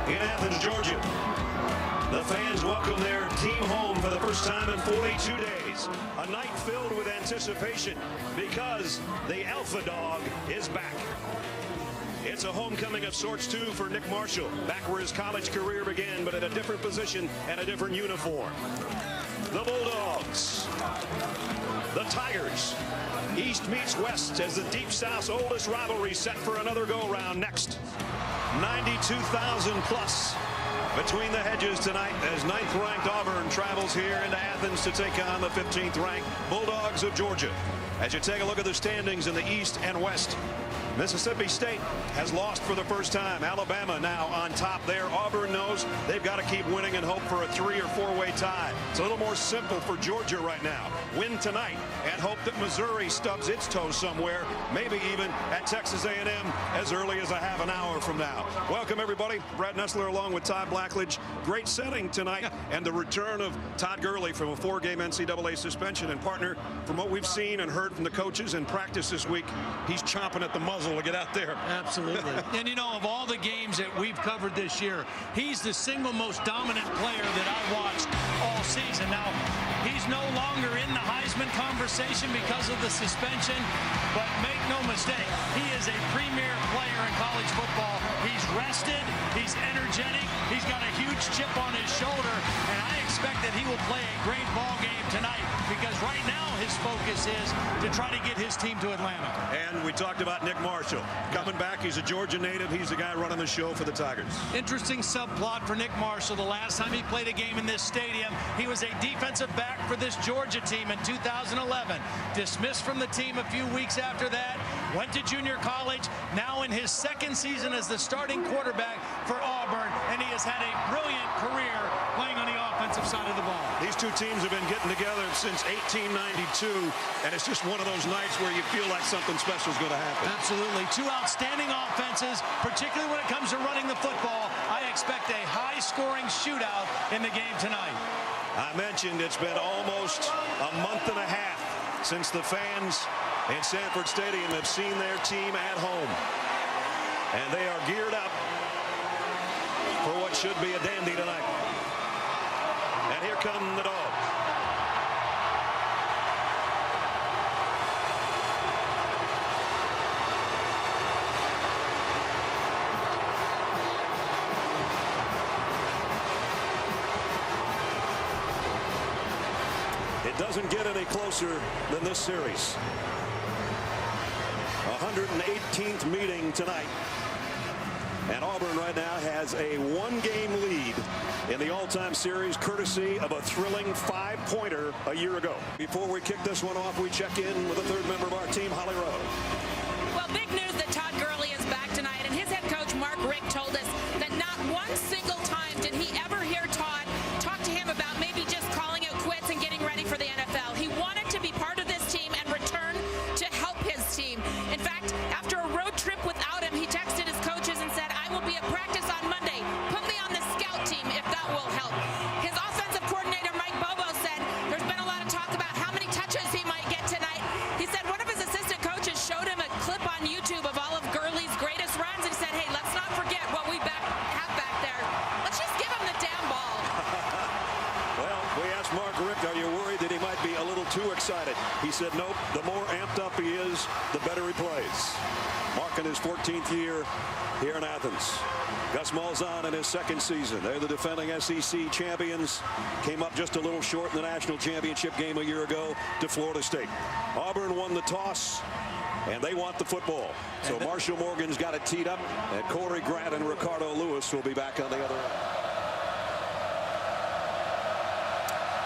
in Athens, Georgia. The fans welcome their team home for the first time in 42 days. A night filled with anticipation because the Alpha Dog is back. It's a homecoming of sorts, too, for Nick Marshall, back where his college career began, but at a different position and a different uniform. The Bulldogs, the Tigers, East meets West as the Deep South's oldest rivalry set for another go-round next. 92,000 plus between the hedges tonight as 9th-ranked Auburn travels here into Athens to take on the 15th-ranked Bulldogs of Georgia. As you take a look at the standings in the East and West, Mississippi State has lost for the first time. Alabama now on top there. Auburn knows they've got to keep winning and hope for a 3- or 4-way tie. It's a little more simple for Georgia right now. Win tonight and hope that Missouri stubs its toes somewhere, maybe even at Texas A&M as early as a half an hour from now. Welcome, everybody. Brad Nessler along with Todd Blackledge. Great setting tonight and the return of Todd Gurley from a 4-game NCAA suspension. And partner, from what we've seen and heard from the coaches in practice this week, he's chomping at the muzzle to get out there. Absolutely. And you know, of all the games that we've covered this year, he's the single most dominant player that I watched all season. Now, he's no longer in the Heisman conversation because of the suspension, but make no mistake, he is a premier player in college football. He's rested, he's energetic, he's got a huge chip on his shoulder, and I expect that he will play a great ball game tonight because right now his focus is to try to get his team to Atlanta. And we talked about Nick Marshall coming back. He's a Georgia native. He's the guy running the show for the Tigers. Interesting subplot for Nick Marshall. The last time he played a game in this stadium, he was a defensive back for this Georgia team in 2011. Dismissed from the team a few weeks after that. Went to junior college. Now in his second season as the starting quarterback for Auburn, and he has had a brilliant career playing on the offensive side of the ball. These two teams have been getting together since 1892, and it's just one of those nights where you feel like something special is going to happen. Absolutely. Two outstanding offenses, particularly when it comes to running the football. I expect a high-scoring shootout in the game tonight. I mentioned it's been almost a month and a half since the fans in Sanford Stadium have seen their team at home. And they are geared up for what should be a dandy tonight. And here come the Dogs. It doesn't get any closer than this series. 118th meeting tonight. And Auburn right now has a 1-game lead in the all-time series, courtesy of a thrilling 5-pointer a year ago. Before we kick this one off, we check in with a third member of our team, Holly Rowe. Well, big news that Todd Gurley is back tonight, and his head coach, Mark Richt, told us that not one single time did he ever hear Todd talk to him about maybe just calling it quits and getting ready for the NFL. He wanted to be part of this team and return to help his team. In fact, after a road trip without him, he texted his coaches and said, I will be at practice on Monday. Put me on the scout team if that will help. His offensive coordinator, Mike Bobo, said there's been a lot of talk about how many touches he might get tonight. He said one of his assistant coaches showed him a clip on YouTube of all of Gurley's greatest runs and he said, hey, let's not forget what we have back there. Let's just give him the damn ball. Well, we asked Mark Richt, are you worried that he might be a little too excited? He said, nope, the more amped up he is, the better he plays. Mark in his 14th year here in Athens. Gus Malzahn in his second season. They're the defending SEC champions. Came up just a little short in the national championship game a year ago to Florida State. Auburn won the toss, and they want the football. So Marshall Morgan's got it teed up, and Corey Grant and Ricardo Lewis will be back on the other end.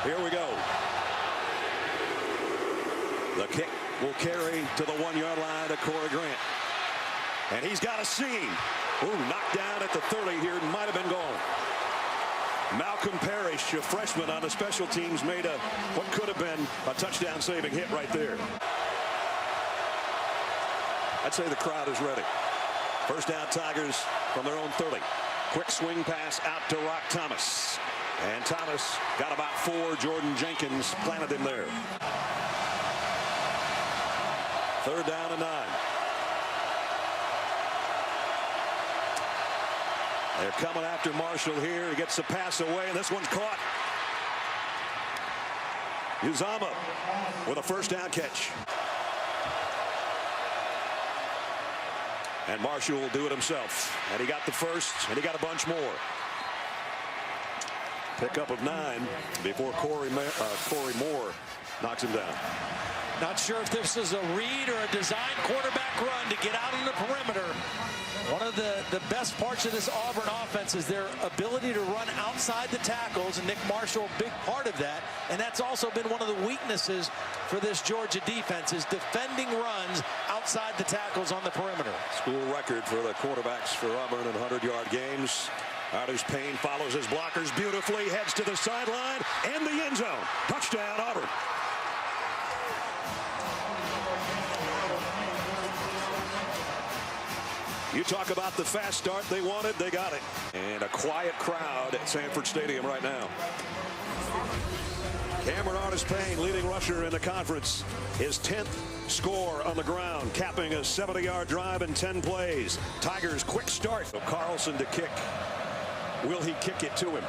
Here we go. The kick will carry to the 1-yard line to Corey Grant. And he's got a seam. Ooh, knocked down at the 30 here. Might have been gone. Malcolm Parrish, a freshman on the special teams, made what could have been a touchdown-saving hit right there. I'd say the crowd is ready. First down, Tigers from their own 30. Quick swing pass out to Rock Thomas. And Thomas got about 4. Jordan Jenkins planted him there. Third down and 9. They're coming after Marshall here. He gets the pass away, and this one's caught. Uzama with a first down catch. And Marshall will do it himself. And he got the first, and he got a bunch more. Pickup of 9 before Corey Moore knocks him down. Not sure if this is a read or a design quarterback run to get out on the perimeter. One of the best parts of this Auburn offense is their ability to run outside the tackles, and Nick Marshall, a big part of that. And that's also been one of the weaknesses for this Georgia defense, is defending runs outside the tackles on the perimeter. School record for the quarterbacks for Auburn in 100-yard games. Artis Payne follows his blockers beautifully, heads to the sideline and the end zone. Touchdown, Auburn. You talk about the fast start they wanted, they got it. And a quiet crowd at Sanford Stadium right now. Cameron Artis Payne, leading rusher in the conference. His 10th score on the ground, capping a 70-yard drive in 10 plays. Tigers quick start. So Carlson to kick. Will he kick it to him?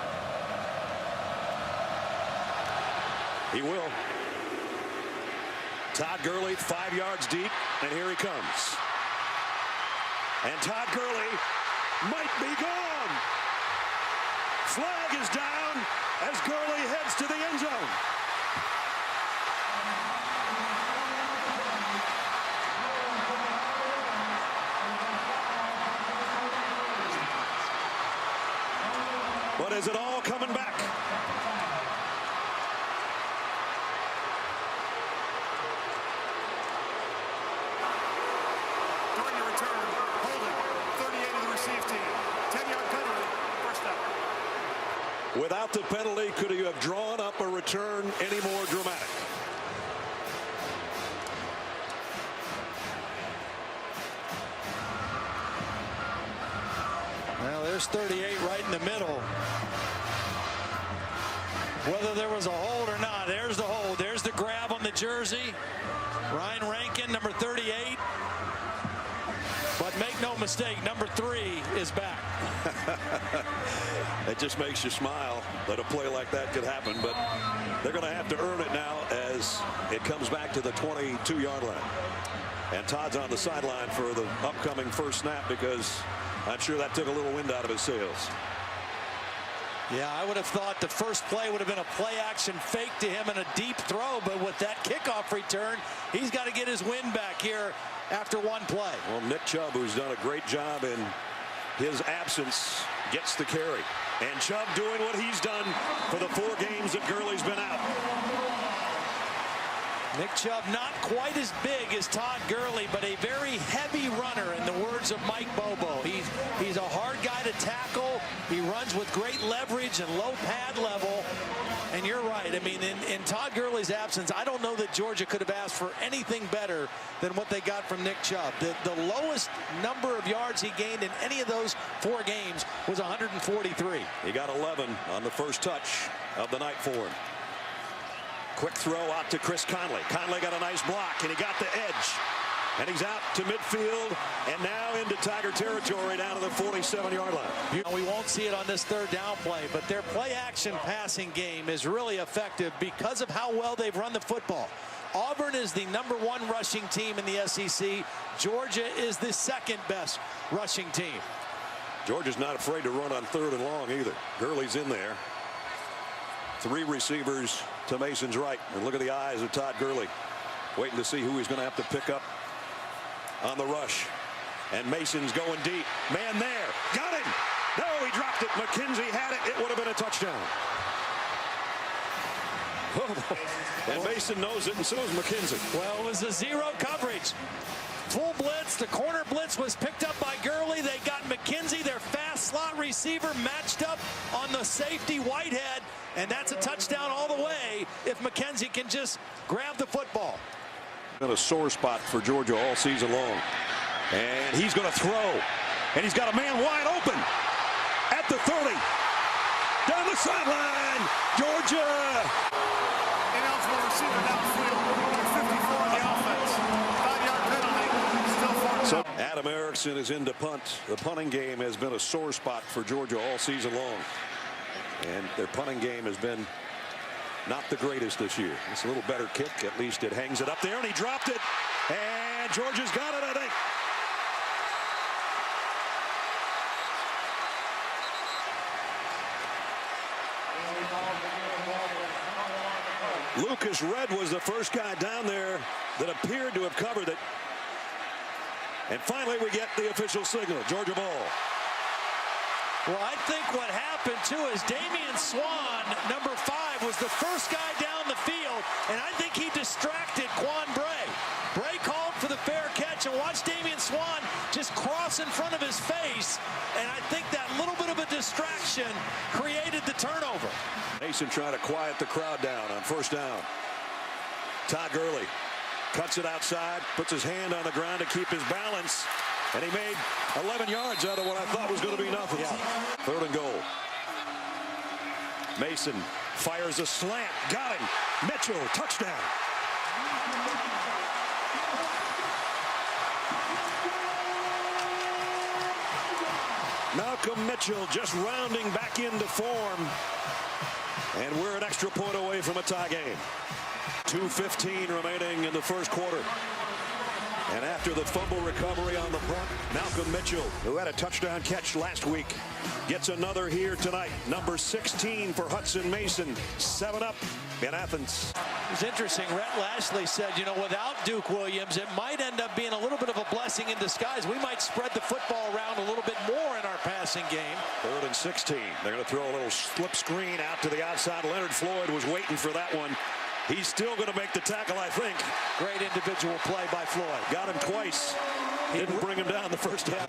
He will. Todd Gurley 5 yards deep, and here he comes. And Todd Gurley might be gone. Flag is down as Gurley heads to the end zone. But is it all coming back? During the return, holding 38 of the receive team. 10-yard penalty, first down. Without the penalty, could he have drawn up a return any more dramatic? Well, there's 38 right in the middle. Whether there was a hold or not, there's the hold. There's the grab on the jersey. Ryan Rankin, number 38. But make no mistake, number 3 is back. It just makes you smile that a play like that could happen, but they're going to have to earn it now as it comes back to the 22-yard line. And Todd's on the sideline for the upcoming first snap because I'm sure that took a little wind out of his sails. Yeah, I would have thought the first play would have been a play-action fake to him and a deep throw, but with that kickoff return, he's got to get his wind back here after one play. Well, Nick Chubb, who's done a great job in his absence, gets the carry. And Chubb doing what he's done for the 4 games that Gurley's been out. Nick Chubb not quite as big as Todd Gurley, but a very heavy runner in the words of Mike Bobo. He's a hard guy to tackle. He runs with great leverage and low pad level. And you're right. I mean, in Todd Gurley's absence, I don't know that Georgia could have asked for anything better than what they got from Nick Chubb. The lowest number of yards he gained in any of those 4 games was 143. He got 11 on the first touch of the night for him. Quick throw out to Chris Conley. Conley got a nice block, and he got the edge. And he's out to midfield and now into Tiger territory down to the 47-yard line. We won't see it on this 3rd down play, but their play-action passing game is really effective because of how well they've run the football. Auburn is the #1 rushing team in the SEC. Georgia is the 2nd best rushing team. Georgia's not afraid to run on 3rd and long either. Gurley's in there. 3 receivers to Mason's right. And look at the eyes of Todd Gurley, waiting to see who he's going to have to pick up on the rush. And Mason's going deep. Man there. Got him. No, he dropped it. McKenzie had it. It would have been a touchdown. And Mason knows it, and so does McKenzie. Well, it was a 0 coverage. Full blitz. The corner blitz was picked up by Gurley. They got McKenzie, their fast slot receiver, matched up on the safety Whitehead. And that's a touchdown all the way if McKenzie can just grab the football. Been a sore spot for Georgia all season long. And he's going to throw. And he's got a man wide open at the 30. Down the sideline. Georgia. Ineligible receiver downfield. 54 on the offense. 5-yard penalty. Still 4 down. So Adam Erickson is in to punt. The punting game has been a sore spot for Georgia all season long. And their punting game has been not the greatest this year. It's a little better kick. At least it hangs it up there, and he dropped it. And Georgia's got it, I think. Lucas Red was the first guy down there that appeared to have covered it. And finally we get the official signal. Georgia ball. Well, I think what happened too is Damian Swan, number 5, was the first guy down the field, and I think he distracted Quan Bray. Bray called for the fair catch, and watched Damian Swan just cross in front of his face, and I think that little bit of a distraction created the turnover. Mason trying to quiet the crowd down on first down. Todd Gurley cuts it outside, puts his hand on the ground to keep his balance, and he made 11 yards out of what I thought was going to be nothing. Third and goal. Mason fires a slant. Got him. Mitchell, touchdown. Malcolm Mitchell just rounding back into form. And we're an extra point away from a tie game. 2:15 remaining in the first quarter. And after the fumble recovery on the punt, Malcolm Mitchell, who had a touchdown catch last week, gets another here tonight. Number 16 for Hudson Mason. 7 up in Athens. It's interesting. Rhett Lashley said, you know, without Duke Williams, it might end up being a little bit of a blessing in disguise. We might spread the football around a little bit more in our passing game. 3rd and 16. They're going to throw a little slip screen out to the outside. Leonard Floyd was waiting for that one. He's still going to make the tackle, I think. Great individual play by Floyd. Got him twice. Didn't bring him down the first half.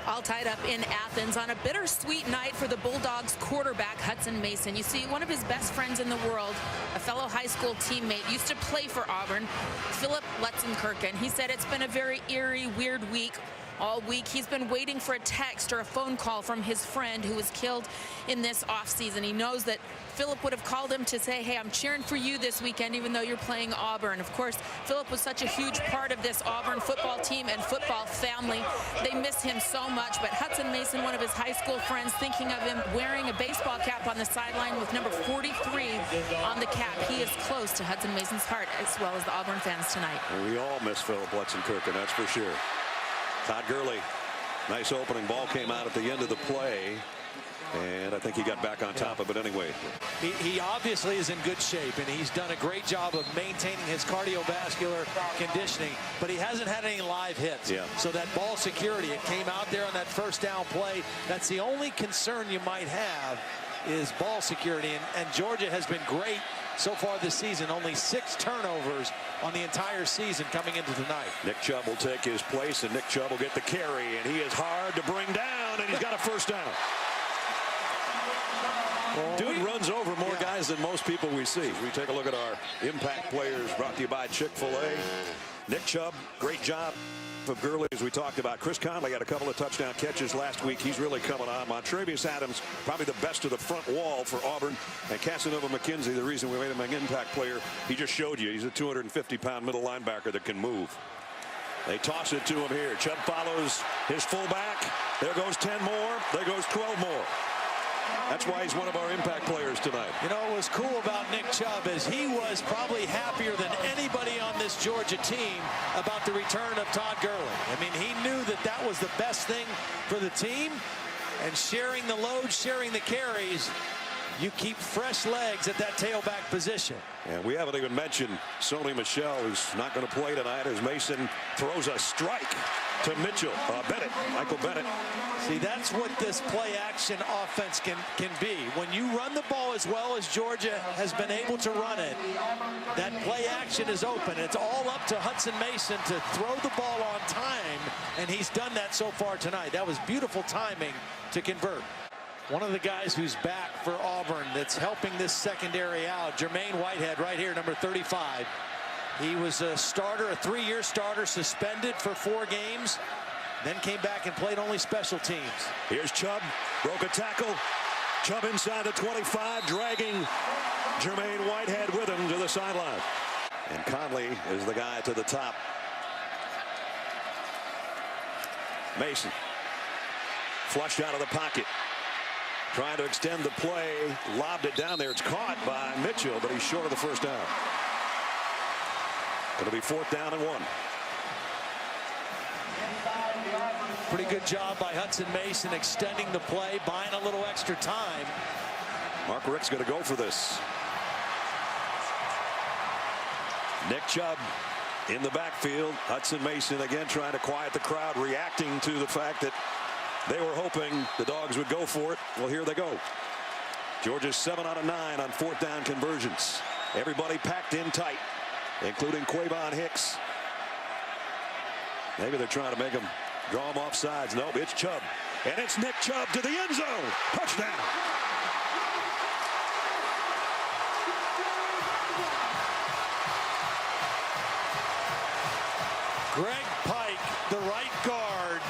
All tied up in Athens on a bittersweet night for the Bulldogs quarterback Hudson Mason. You see, one of his best friends in the world, a fellow high school teammate, used to play for Auburn, Philip Lutzenkirchen. He said it's been a very eerie, weird week. All week he's been waiting for a text or a phone call from his friend who was killed in this offseason. He knows that Philip would have called him to say, hey, I'm cheering for you this weekend even though you're playing Auburn. Of course, Philip was such a huge part of this Auburn football team and football family. They miss him so much, but Hudson Mason, one of his high school friends, thinking of him wearing a baseball cap on the sideline with number 43 on the cap. He is close to Hudson Mason's heart as well as the Auburn fans tonight. We all miss Philip Lutzenkirchen, that's for sure. Todd Gurley, nice opening ball came out at the end of the play, and I think he got back on top of it anyway. He obviously is in good shape, and he's done a great job of maintaining his cardiovascular conditioning, but he hasn't had any live hits. Yeah. So that ball security, it came out there on that first down play. That's the only concern you might have is ball security, and Georgia has been great so far this season. Only 6 turnovers on the entire season coming into tonight. Nick Chubb will take his place, and Nick Chubb will get the carry, and he is hard to bring down, and he's got a first down. Dude runs over more guys than most people we see. We take a look at our impact players brought to you by Chick-fil-A. Nick Chubb, great job of Gurley, as we talked about. Chris Conley had a couple of touchdown catches last week. He's really coming on. Montravius Adams, probably the best of the front wall for Auburn. And Casanova McKenzie, the reason we made him an impact player, he just showed you. He's a 250-pound middle linebacker that can move. They toss it to him here. Chubb follows his fullback. There goes 10 more. There goes 12 more. That's why he's one of our impact players tonight. You know, what was cool about Nick Chubb is he was probably happier than anybody on this Georgia team about the return of Todd Gurley. I mean, he knew that that was the best thing for the team, and sharing the load, sharing the carries, you keep fresh legs at that tailback position. And we haven't even mentioned Sony Michel, who's not going to play tonight, as Mason throws a strike to Mitchell. Michael Bennett. See, that's what this play action offense can be. When you run the ball as well as Georgia has been able to run it, that play action is open. It's all up to Hudson Mason to throw the ball on time, and he's done that so far tonight. That was beautiful timing to convert. One of the guys who's back for Auburn that's helping this secondary out, Jermaine Whitehead, right here, number 35. He was a starter, a 3-year starter, suspended for 4 games, then came back and played only special teams. Here's Chubb, broke a tackle. Chubb inside the 25, dragging Jermaine Whitehead with him to the sideline. And Conley is the guy to the top. Mason flushed out of the pocket, trying to extend the play, lobbed it down there. It's caught by Mitchell, but he's short of the first down. Going to be 4th down and 1. Pretty good job by Hudson Mason extending the play, buying a little extra time. Mark Richt's going to go for this. Nick Chubb in the backfield. Hudson Mason again trying to quiet the crowd, reacting to the fact that they were hoping the Dogs would go for it. Well, here they go. Georgia's 7 out of 9 on 4th down conversions. Everybody packed in tight, including Quavon Hicks. Maybe they're trying to make him draw him off sides. Nope, it's Chubb. And it's Nick Chubb to the end zone. Touchdown. Greg Pike, the right guard,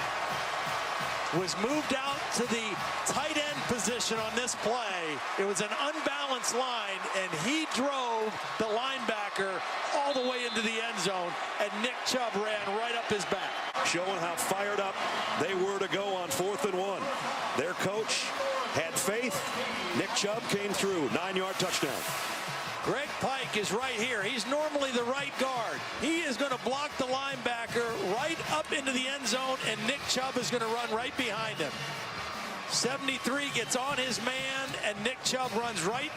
was moved out to the tight end position on this play. It was an unbalanced line, and he drove the linebacker all the way into the end zone, and Nick Chubb ran right up his back. Showing how fired up they were to go on 4th and 1. Their coach had faith. Nick Chubb came through. 9-yard touchdown. Greg Pike is right here. He's normally the right guard. He is going to block the linebacker right up into the end zone, and Nick Chubb is going to run right behind him. 73 gets on his man, and Nick Chubb runs right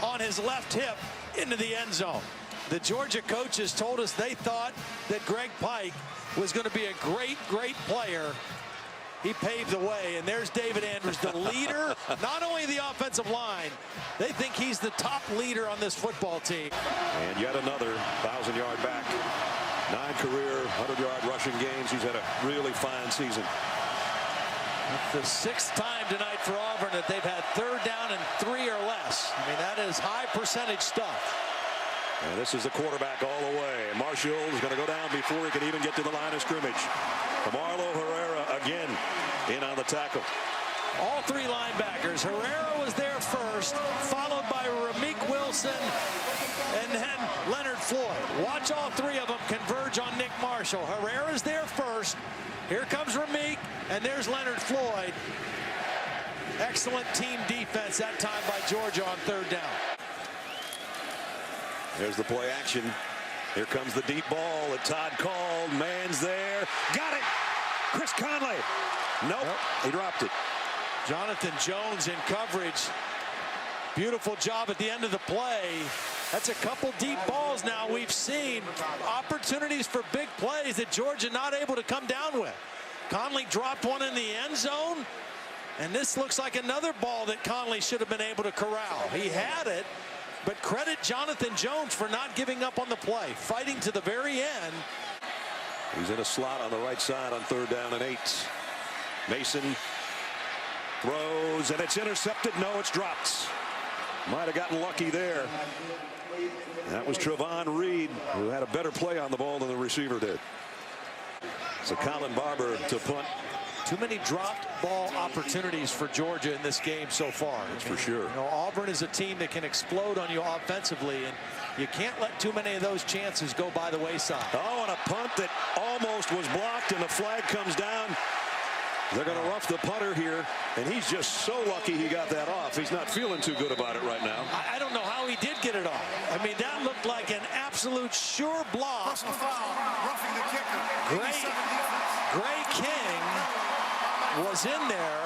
on his left hip into the end zone. The Georgia coaches told us they thought that Greg Pike was going to be a great player. He paved the way, and there's David Andrews, the leader, not only the offensive line, they think he's the top leader on this football team. And yet another 1,000-yard back. 9 career 100-yard rushing games. He's had a really fine season. The 6th time tonight for Auburn that they've had 3rd down and 3 or less. I mean, that is high percentage stuff. And this is the quarterback all the way. Marshall is going to go down before he can even get to the line of scrimmage. Marlo Herrera again in on the tackle. All 3 linebackers. Herrera was there first, followed by Ramik Wilson and then Leonard Floyd. Watch all 3 of them converge on Nick Marshall. Herrera's there first. Here comes Ramik, and there's Leonard Floyd. Excellent team defense that time by Georgia on 3rd down. There's the play action. Here comes the deep ball that Todd called. Man's there. Got it. Chris Conley. Nope. He dropped it. Jonathan Jones in coverage. Beautiful job at the end of the play. That's a couple deep balls now we've seen. Opportunities for big plays that Georgia not able to come down with. Conley dropped one in the end zone. And this looks like another ball that Conley should have been able to corral. He had it. But credit Jonathan Jones for not giving up on the play, fighting to the very end. He's in a slot on the right side on 3rd down and 8. Mason throws, and it's intercepted. No, it's dropped. Might have gotten lucky there. That was Trevon Reed, who had a better play on the ball than the receiver did. So Colin Barber to punt. Too many dropped ball opportunities for Georgia in this game so far. That's for sure. You know, Auburn is a team that can explode on you offensively, and you can't let too many of those chances go by the wayside. Oh, and a punt that almost was blocked, and the flag comes down. They're going to rough the punter here, and he's just so lucky he got that off. He's not feeling too good about it right now. I don't know how he did get it off. I mean, that looked like an absolute sure block. Personal foul, roughing the kicker. Gray King was in there.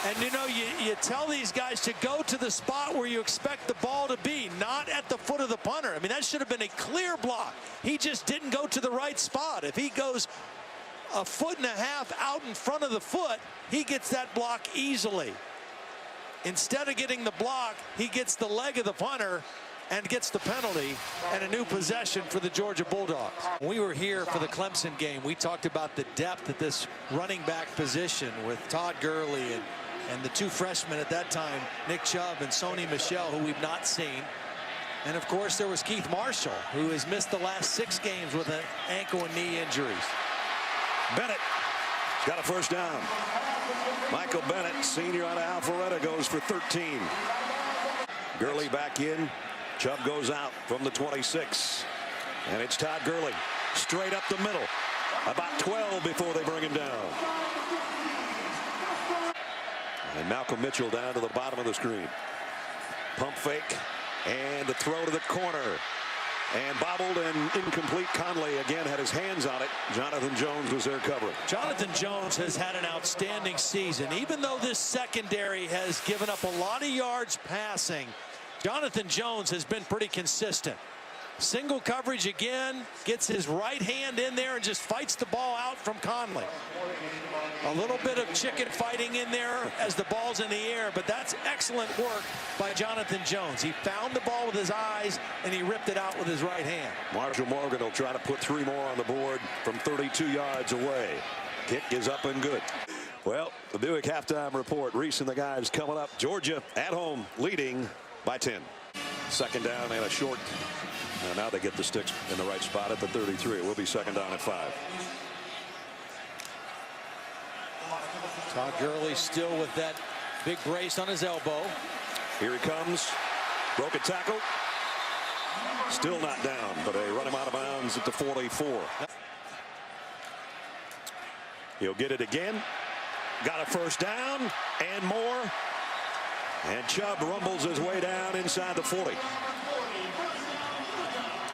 And, you know, you tell these guys to go to the spot where you expect the ball to be, not at the foot of the punter. I mean, that should have been a clear block. He just didn't go to the right spot. If he goes a foot and a half out in front of the foot, he gets that block easily. Instead of getting the block, he gets the leg of the punter and gets the penalty and a new possession for the Georgia Bulldogs. When we were here for the Clemson game, we talked about the depth at this running back position with Todd Gurley and the 2 freshmen at that time, Nick Chubb and Sony Michel, who we've not seen. And of course, there was Keith Marshall, who has missed the last 6 games with an ankle and knee injuries. Bennett got a first down. Michael Bennett, senior out of Alpharetta, goes for 13. Gurley back in. Chubb goes out from the 26. And it's Todd Gurley straight up the middle. About 12 before they bring him down. And Malcolm Mitchell down to the bottom of the screen. Pump fake and the throw to the corner. And bobbled and incomplete. Conley again had his hands on it. Jonathan Jones was there covering. Jonathan Jones has had an outstanding season. Even though this secondary has given up a lot of yards passing, Jonathan Jones has been pretty consistent. Single coverage again, gets his right hand in there and just fights the ball out from Conley. A little bit of chicken fighting in there as the ball's in the air, but that's excellent work by Jonathan Jones. He found the ball with his eyes and he ripped it out with his right hand. Marshall Morgan will try to put 3 more on the board from 32 yards away. Kick is up and good. Well, the Buick halftime report. Reese and the guys coming up. Georgia at home leading by 10. Second down and a short. Now they get the sticks in the right spot at the 33. It will be second down at 5. Todd Gurley still with that big brace on his elbow. Here he comes. Broke a tackle. Still not down, but they run him out of bounds at the 44. He'll get it again. Got a first down and more. And Chubb rumbles his way down inside the 40.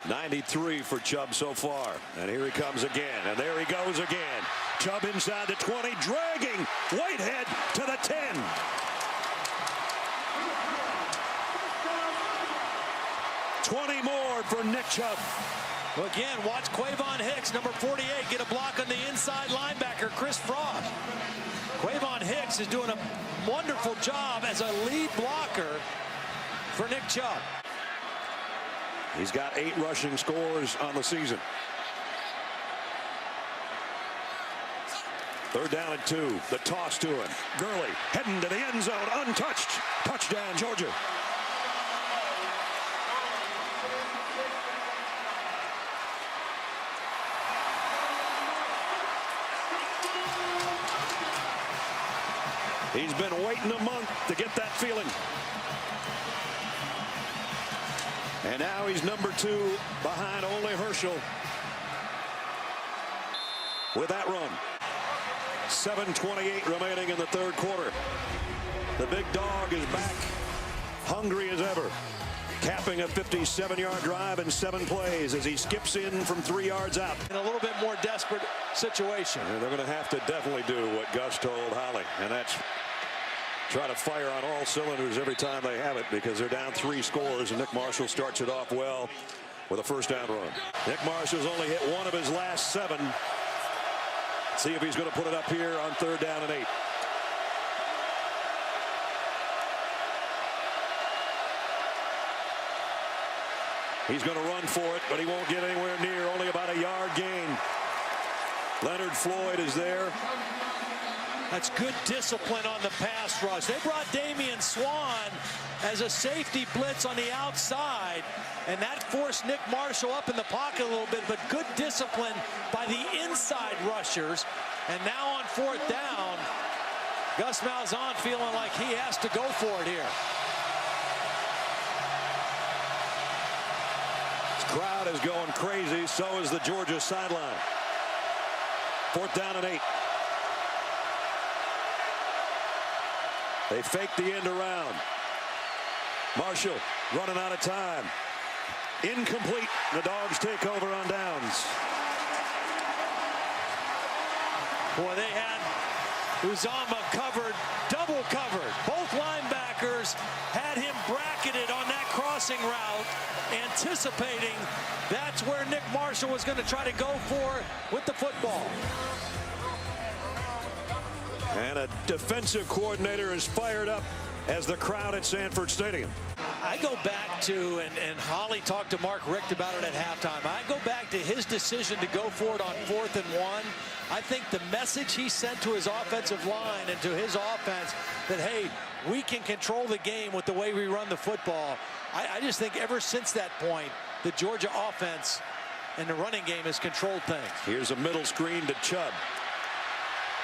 93 for Chubb so far. And here he comes again. And there he goes again. Chubb inside the 20, dragging Whitehead to the 10. $20 more for Nick Chubb. Well, again, watch Quavon Hicks, number 48, get a block on the inside linebacker, Chris Frost. Quavon Hicks is doing a wonderful job as a lead blocker for Nick Chubb. He's got 8 rushing scores on the season. Third down and 2. The toss to him. Gurley heading to the end zone, untouched. Touchdown, Georgia. He's been waiting a month to get that feeling. And now he's number 2 behind only Herschel with that run. 7:28 remaining in the third quarter. The big dog is back, hungry as ever, capping a 57-yard drive in 7 plays as he skips in from 3 yards out. In a little bit more desperate situation. And they're going to have to definitely do what Gus told Holly, and that's try to fire on all cylinders every time they have it, because they're down 3 scores, and Nick Marshall starts it off well with a first down run. Nick Marshall's only hit 1 of his last 7. See if he's going to put it up here on 3rd down and 8. He's going to run for it, but he won't get anywhere near. Only about a yard gain. Leonard Floyd is there. That's good discipline on the pass rush. They brought Damian Swan as a safety blitz on the outside, and that forced Nick Marshall up in the pocket a little bit, but good discipline by the inside rushers. And now on 4th down, Gus Malzahn feeling like he has to go for it here. This crowd is going crazy. So is the Georgia sideline. 4th down and 8. They fake the end around. Marshall running out of time. Incomplete. The Dogs take over on downs. Boy, they had Uzomah covered, double covered. Both linebackers had him bracketed on that crossing route, anticipating that's where Nick Marshall was going to try to go for with the football. And a defensive coordinator is fired up as the crowd at Sanford Stadium. I go back to, and Holly talked to Mark Richt about it at halftime, I go back to his decision to go for it on 4th and 1. I think the message he sent to his offensive line and to his offense that, hey, we can control the game with the way we run the football. I just think ever since that point, the Georgia offense and the running game has controlled things. Here's a middle screen to Chubb.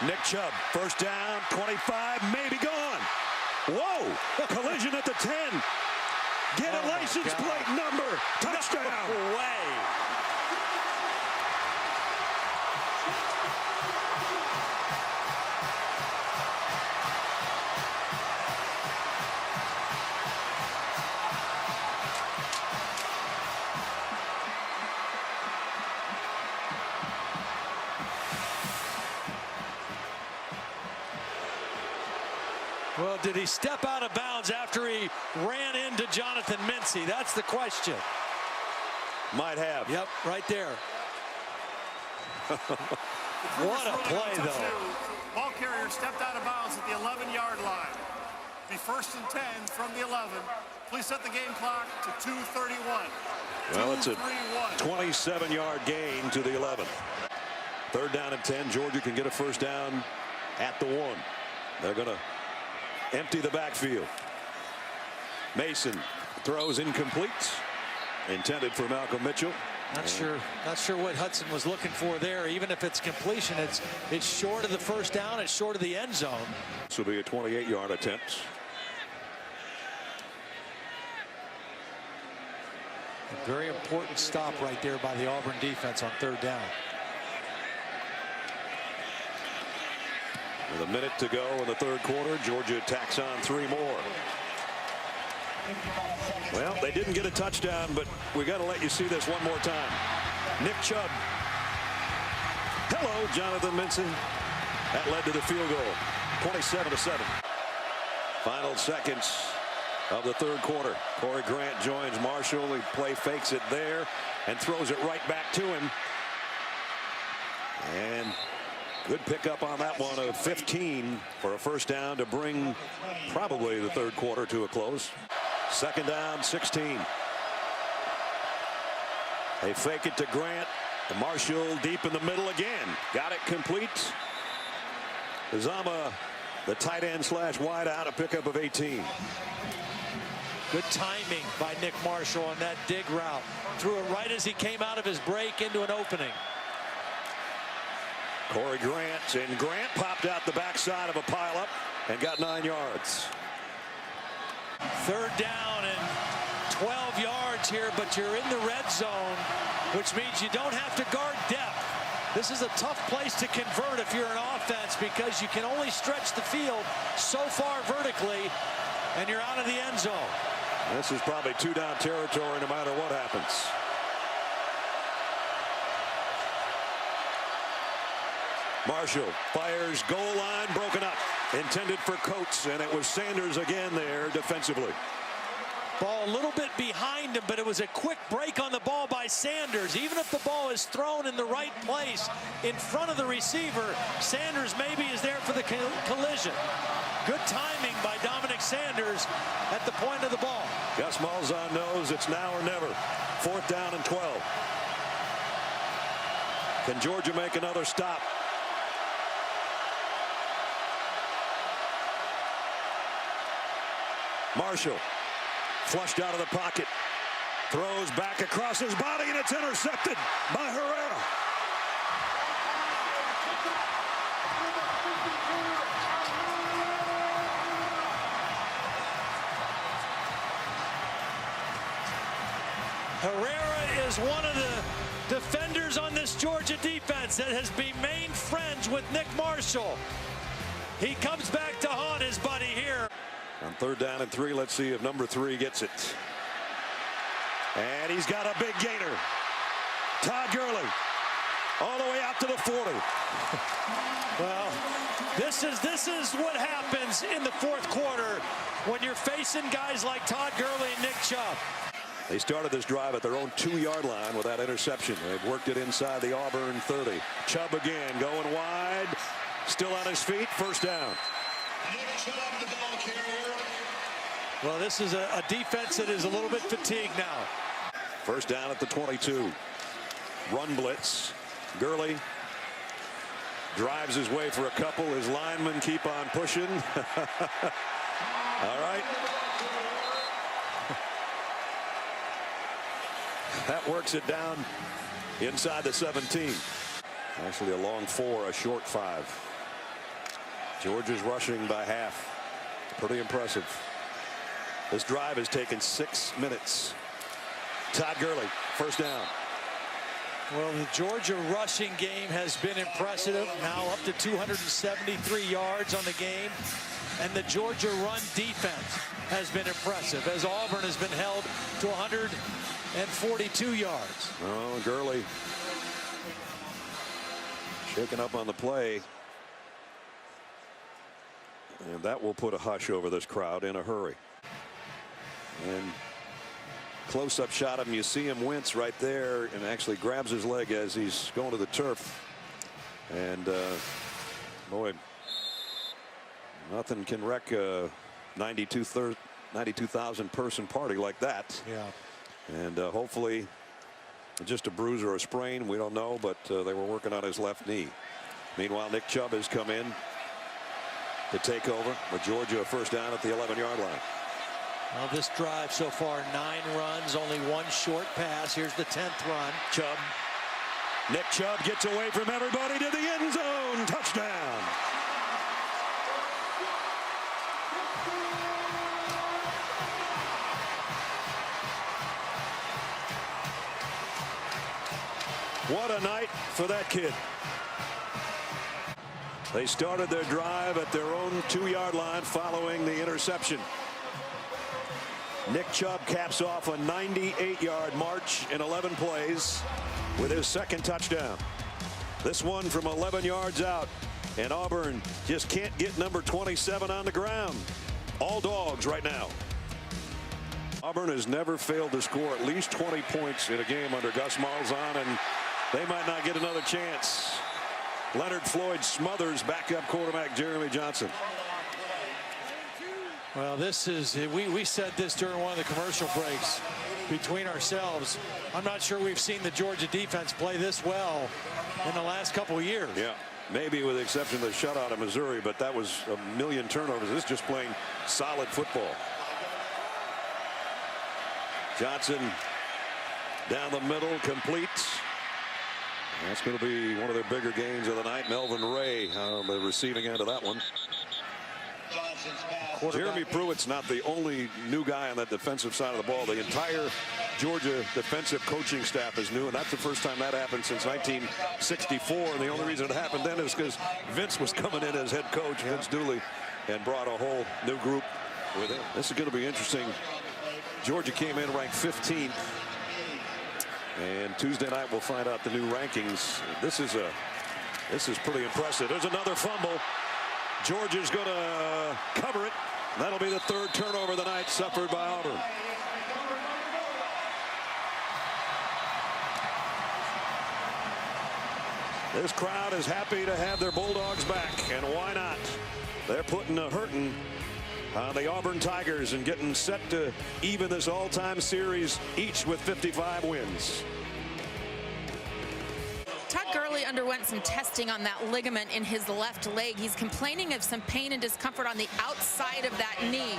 Nick Chubb, first down, 25, maybe gone. Whoa, collision at the 10. Get a license plate number. Touchdown. No way. Well, did he step out of bounds after he ran into Jonathan Mincy? That's the question. Might have. Yep, right there. What a play, though. Ball carrier stepped out of bounds at the 11-yard line. Be 1st and 10 from the 11. Please set the game clock to 2:31. Well, it's a 27-yard gain to the 11. 3rd down and 10. Georgia can get a first down at the 1. They're going to empty the backfield. Mason throws incomplete. Intended for Malcolm Mitchell. Not sure what Hudson was looking for there. Even if it's completion, it's short of the first down. It's short of the end zone. This will be a 28-yard attempt. A very important stop right there by the Auburn defense on 3rd down. With a minute to go in the 3rd quarter, Georgia tacks on 3 more. Well, they didn't get a touchdown, but we got to let you see this one more time. Nick Chubb. Hello, Jonathan Mincy. That led to the field goal. 27-7. Final seconds of the 3rd quarter. Corey Grant joins Marshall. He play fakes it there and throws it right back to him. And good pickup on that one of 15 for a first down to bring probably the 3rd quarter to a close. 2nd down, 16. They fake it to Grant. And Marshall deep in the middle again. Got it complete. Uzama, the tight end / wide out, a pickup of 18. Good timing by Nick Marshall on that dig route. Threw it right as he came out of his break into an opening. Corey Grant, and Grant popped out the backside of a pileup and got 9 yards. 3rd down and 12 yards here, but you're in the red zone, which means you don't have to guard depth. This is a tough place to convert if you're an offense because you can only stretch the field so far vertically, and you're out of the end zone. This is probably 2-down territory no matter what happens. Marshall fires, goal line broken up. Intended for Coates, and it was Sanders again there defensively. Ball a little bit behind him, but it was a quick break on the ball by Sanders. Even if the ball is thrown in the right place in front of the receiver, Sanders maybe is there for the collision. Good timing by Dominic Sanders at the point of the ball. Gus Malzahn knows it's now or never. 4th down and 12. Can Georgia make another stop? Marshall flushed out of the pocket, throws back across his body, and it's intercepted by Herrera. Herrera is one of the defenders on this Georgia defense that has remained friends with Nick Marshall. He comes back to haunt his buddy here. On 3rd down and 3, let's see if number 3 gets it. And he's got a big gainer. Todd Gurley all the way out to the 40. Well, this is what happens in the 4th quarter when you're facing guys like Todd Gurley and Nick Chubb. They started this drive at their own 2-yard line with that interception. They've worked it inside the Auburn 30. Chubb again going wide. Still on his feet. First down. Well, this is a defense that is a little bit fatigued now. First down at the 22. Run blitz. Gurley drives his way for a couple. His linemen keep on pushing. All right. That works it down inside the 17. Actually a long 4, a short 5. Georgia's rushing by half. Pretty impressive. This drive has taken 6 minutes. Todd Gurley, first down. Well, the Georgia rushing game has been impressive. Now up to 273 yards on the game. And the Georgia run defense has been impressive as Auburn has been held to 142 yards. Oh, Gurley shaking up on the play. And that will put a hush over this crowd in a hurry. And close-up shot of him, you see him wince right there and actually grabs his leg as he's going to the turf. And boy, nothing can wreck a 92,000 person party like that. Yeah. And hopefully just a bruise or a sprain, we don't know, but they were working on his left knee. Meanwhile, Nick Chubb has come in to take over with Georgia a first down at the 11-yard line. Well, this drive so far, 9 runs, only 1 short pass. Here's the 10th run. Chubb. Nick Chubb gets away from everybody to the end zone. Touchdown. What a night for that kid. They started their drive at their own 2-yard line following the interception. Nick Chubb caps off a 98-yard march in 11 plays with his second touchdown. This one from 11 yards out, and Auburn just can't get number 27 on the ground. All dogs right now. Auburn has never failed to score at least 20 points in a game under Gus Malzahn, and they might not get another chance. Leonard Floyd smothers backup quarterback Jeremy Johnson. Well, this is, we said this during one of the commercial breaks between ourselves. I'm not sure we've seen the Georgia defense play this well in the last couple of years. Yeah, maybe with the exception of the shutout of Missouri, but that was a million turnovers. This is just playing solid football. Johnson down the middle, complete. That's going to be one of their bigger games of the night. Melvin Ray on the receiving end of that one. Jeremy Pruitt's not the only new guy on that defensive side of the ball. The entire Georgia defensive coaching staff is new, and that's the first time that happened since 1964. And the only reason it happened then is because Vince was coming in as head coach, Vince Dooley, and brought a whole new group with him. This is going to be interesting. Georgia came in ranked 15th. And Tuesday night we'll find out the new rankings. This is pretty impressive. There's another fumble. Georgia's going to cover it. That'll be the 3rd turnover of the night suffered by Auburn. This crowd is happy to have their Bulldogs back, and why not? They're putting a hurting on the Auburn Tigers and getting set to even this all-time series, each with 55 wins. Todd Gurley underwent some testing on that ligament in his left leg. He's complaining of some pain and discomfort on the outside of that knee.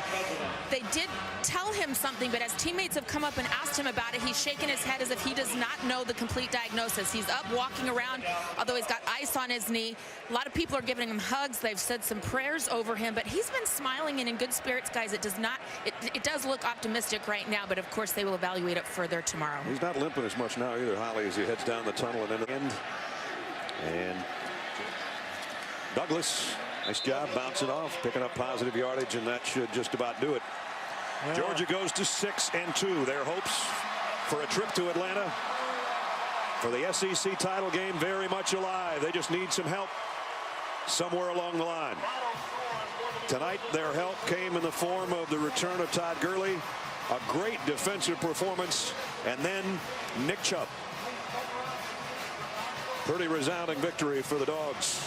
They did tell him something, but as teammates have come up and asked him about it, he's shaking his head as if he does not know the complete diagnosis. He's up walking around, although he's got ice on his knee. A lot of people are giving him hugs. They've said some prayers over him, but he's been smiling and in good spirits, guys. It does look optimistic right now, but of course they will evaluate it further tomorrow. He's not limping as much now either, Holly, as he heads down the tunnel and into the end. And Douglas, nice job bouncing off, picking up positive yardage, and that should just about do it. Well, Georgia goes to 6-2. Their hopes for a trip to Atlanta for the SEC title game very much alive. They just need some help somewhere along the line. Tonight, their help came in the form of the return of Todd Gurley, a great defensive performance, and then Nick Chubb. Pretty resounding victory for the Dogs.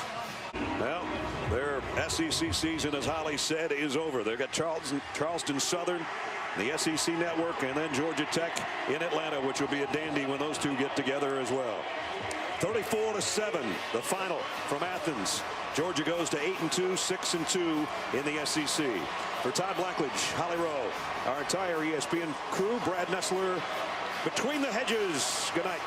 Well, their SEC season, as Holly said, is over. They've got Charleston Southern, the SEC Network, and then Georgia Tech in Atlanta, which will be a dandy when those two get together as well. 34-7, the final from Athens. Georgia goes to 8-2, 6-2 in the SEC. For Todd Blackledge, Holly Rowe, our entire ESPN crew, Brad Nessler, Between the Hedges. Good night.